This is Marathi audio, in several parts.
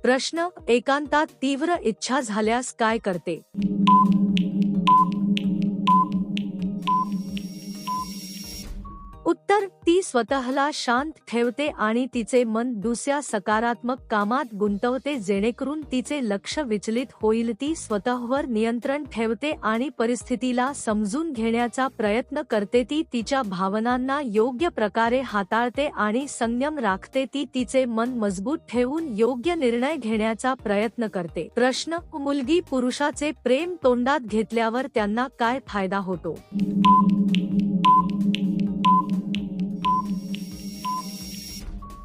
प्रश्न: एकांतात तीव्र इच्छा झाल्यास काय करते? उत्तर: ती स्वतःला शांत ठेवते आणि तिचे मन दुसऱ्या सकारात्मक कामात गुंतवते जेणेकरून तिचे लक्ष विचलित होईल. ती स्वतःवर नियंत्रण ठेवते आणि परिस्थितीला समजून घेण्याचा प्रयत्न करते. ती तिच्या भावनांना योग्य प्रकारे हाताळते आणि संयम राखते. ती तिचे मन मजबूत ठेवून योग्य निर्णय घेण्याचा प्रयत्न करते. प्रश्न: मुलगी पुरुषाचे प्रेम तोंडात घेतल्यावर त्यांना काय फायदा होतो?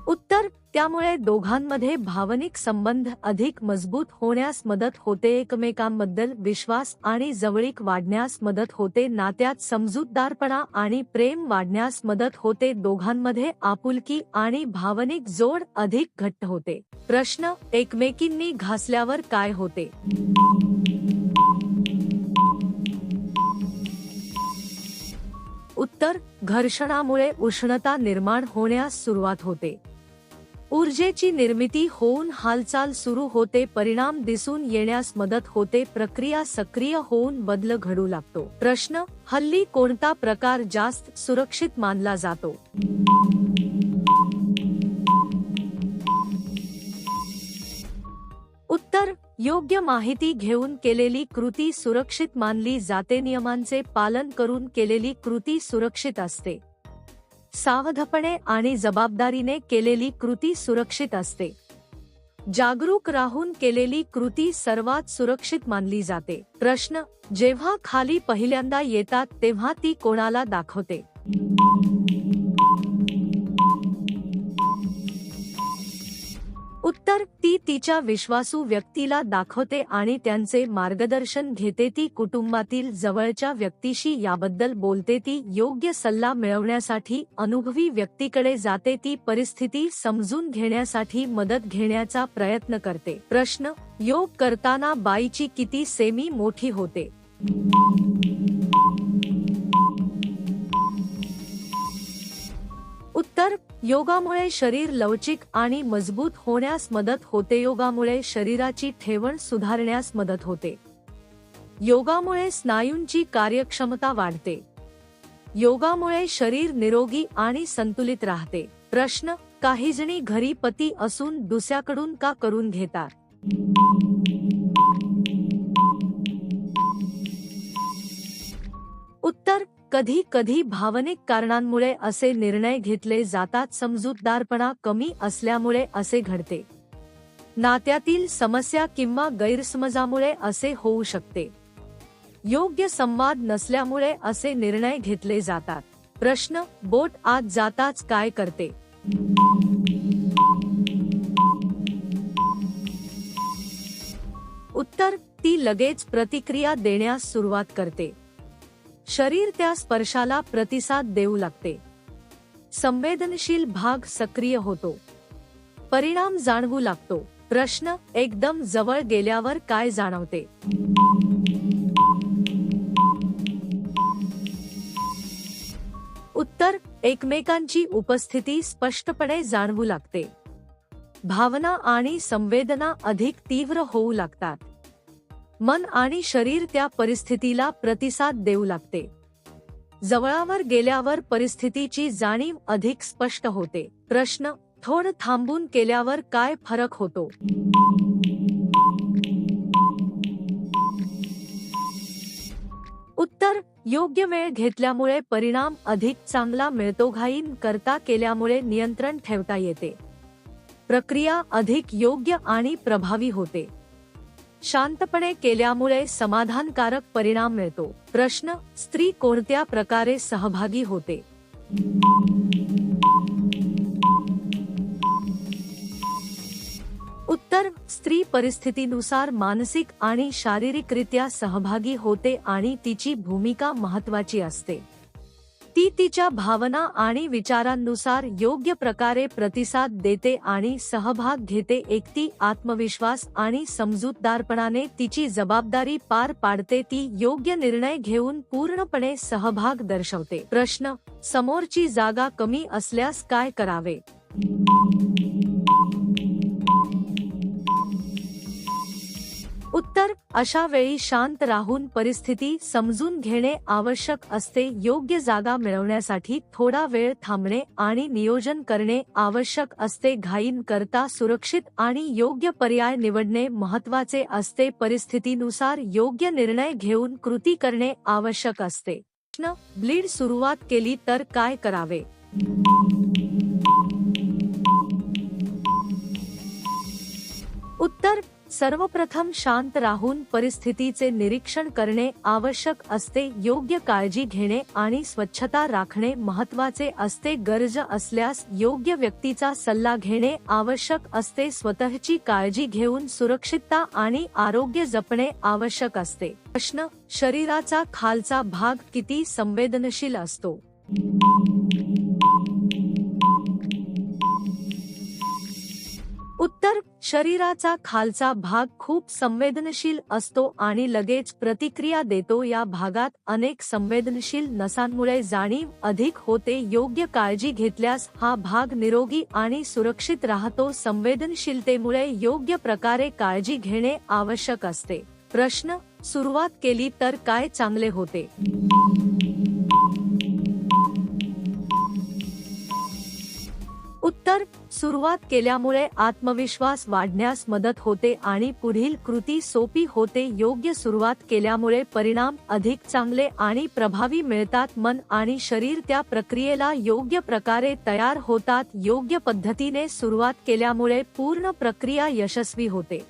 उत्तर: त्यामुळे दोघांमध्ये भावनिक संबंध अधिक मजबूत होण्यास मदत होते. एकमेकांबद्दल विश्वास आणि जवळीक वाढण्यास मदत होते. नात्यात समजूतदारपणा आणि प्रेम वाढण्यास मदत होते. दोघांमध्ये आपुलकी आणि भावनिक जोड अधिक घट्ट होते. प्रश्न: एकमेकींनी घासल्यावर काय होते? उत्तर: घर्षणामुळे उष्णता निर्माण होण्यास सुरुवात होते. ऊर्जेची निर्मिती होऊन हालचाल सुरू होते. परिणाम दिसून येण्यास मदत होते. प्रक्रिया सक्रिय होऊन बदल घडू लागतो. प्रश्न: हल्ली कोणता प्रकार जास्त सुरक्षित मानला जातो? उत्तर: योग्य माहिती घेऊन केलेली कृती सुरक्षित मानली जाते. नियमांचे पालन करून केलेली कृती सुरक्षित असते. सावधपणे आणि जबाबदारीने केलेली कृती सुरक्षित असते. जागरूक राहून केलेली कृती सर्वात सुरक्षित मानली जाते. प्रश्न: जेव्हा खाली पहिल्यांदा येतात तेव्हा ती कोणाला दाखवते? उत्तर: ती तिच्या विश्वासू व्यक्तीला दाखवते आणि त्यांचे मार्गदर्शन घेते. ती कुटुंबातील जवळच्या व्यक्तीशी याबद्दल बोलते. ती योग्य सल्ला मिळवण्यासाठी अनुभवी व्यक्तीकडे जाते. ती परिस्थिती समजून घेण्यासाठी मदत घेण्याचा प्रयत्न करते. प्रश्न: योग करताना बाईची किती सेमी मोठी होते? उत्तर: योगामुळे शरीर लवचिक आणि मजबूत होण्यास मदत होते. योगामुळे शरीराची ठेवण सुधारण्यास मदत होते. योगामुळे स्नायूंची कार्यक्षमता वाढते. योगामुळे शरीर निरोगी आणि संतुलित राहते. प्रश्न: काही जणी घरी पती असून दुसऱ्याकडून का करून घेतात? उत्तर: कधी कधी भावनिक कारणांमुळे असे निर्णय घेतले जातात. समजूतदारपणा कमी असल्यामुळे असे घडते. नात्यातील समस्या किंवा गैरसमजामुळे असे होऊ शकते. योग्य संवाद नसल्यामुळे असे निर्णय घेतले जातात. प्रश्न: बोट आत जाताच काय करते? उत्तर: ती लगेच प्रतिक्रिया देण्यास सुरुवात करते. शरीर त्या स्पर्शाला प्रतिसाद देऊ लागते. संवेदनशील भाग सक्रिय होतो. परिणाम जाणवू लागतो. प्रश्न: एकदम जवळ गेल्यावर काय जाणवते? उत्तर: एकमेकांची उपस्थिती स्पष्टपणे जाणवू लागते. भावना आणि संवेदना अधिक तीव्र होऊ लागतात. मन आणि शरीर त्या परिस्थितीला प्रतिसाद देऊ लागते. जवळावर गेल्यावर परिस्थितीची जाणीव अधिक स्पष्ट होते. प्रश्न: थोडं थांबून केल्यावर काय फरक होतो? उत्तर: योग्य वेळ घेतल्यामुळे परिणाम अधिक चांगला मिळतो. घाई न करता केल्यामुळे नियंत्रण ठेवता येते. प्रक्रिया अधिक योग्य आणि प्रभावी होते. शांतपणे केल्यामुळे समाधानकारक परिणाम मिळतो. प्रश्न: स्त्री कोणत्या प्रकारे सहभागी होते? उत्तर: स्त्री परिस्थितीनुसार मानसिक आणि शारीरिकरित्या सहभागी होते आणि तिची भूमिका महत्त्वाची असते. ती तिच्या भावना आणि विचारांनुसार योग्य प्रकारे प्रतिसाद देते आणि सहभाग घेते. एकटी आत्मविश्वास आणि समजूतदारपणाने तिची जबाबदारी पार पाडते. ती योग्य निर्णय घेऊन पूर्णपणे सहभाग दर्शवते. प्रश्न: समोरची जागा कमी असल्यास काय करावे? उत्तर, अशा वेळी शांत राहून परिस्थिती समजून घेणे आवश्यक असते. योग्य जागा मिळवण्यासाठी थोडा वेळ थांबणे आणि नियोजन करणे आवश्यक असते. घाई न करता सुरक्षित आणि योग्य पर्याय निवडणे महत्त्वाचे असते. परिस्थितीनुसार योग्य निर्णय घेऊन कृती करणे आवश्यक असते. प्रश्न, ब्लीड सुरुवात केली तर काय करावे? उत्तर, सर्वप्रथम शांत राहून परिस्थितीचे निरीक्षण करणे आवश्यक असते. योग्य काळजी घेणे आणि स्वच्छता राखणे महत्त्वाचे असते. गरज असल्यास योग्य व्यक्तीचा सल्ला घेणे आवश्यक असते. स्वतःची काळजी घेऊन सुरक्षितता आणि आरोग्य जपणे आवश्यक असते. प्रश्न, शरीराचा खालचा भाग किती संवेदनशील असतो? उत्तर, शरीराचा खालचा भाग खूप संवेदनशील असतो आणि लगेच प्रतिक्रिया देतो. या भागात अनेक संवेदनशील नसांमुळे जाणीव अधिक होते. योग्य काळजी घेतल्यास हा भाग निरोगी आणि सुरक्षित राहतो. संवेदनशीलतेमुळे योग्य प्रकारे काळजी घेणे आवश्यक असते. प्रश्न, सुरुवात केली तर काय चांगले होते? उत्तर, सुरुवात केल्यामुळे आत्मविश्वास वाढण्यास मदत होते आणि पुढील कृती सोपी होते. योग्य सुरुवात केल्यामुळे परिणाम अधिक चांगले आणि प्रभावी मिळतात. मन आणि शरीर त्या प्रक्रियेला योग्य प्रकारे तयार होतात. योग्य पद्धतीने सुरुवात केल्यामुळे पूर्ण प्रक्रिया यशस्वी होते.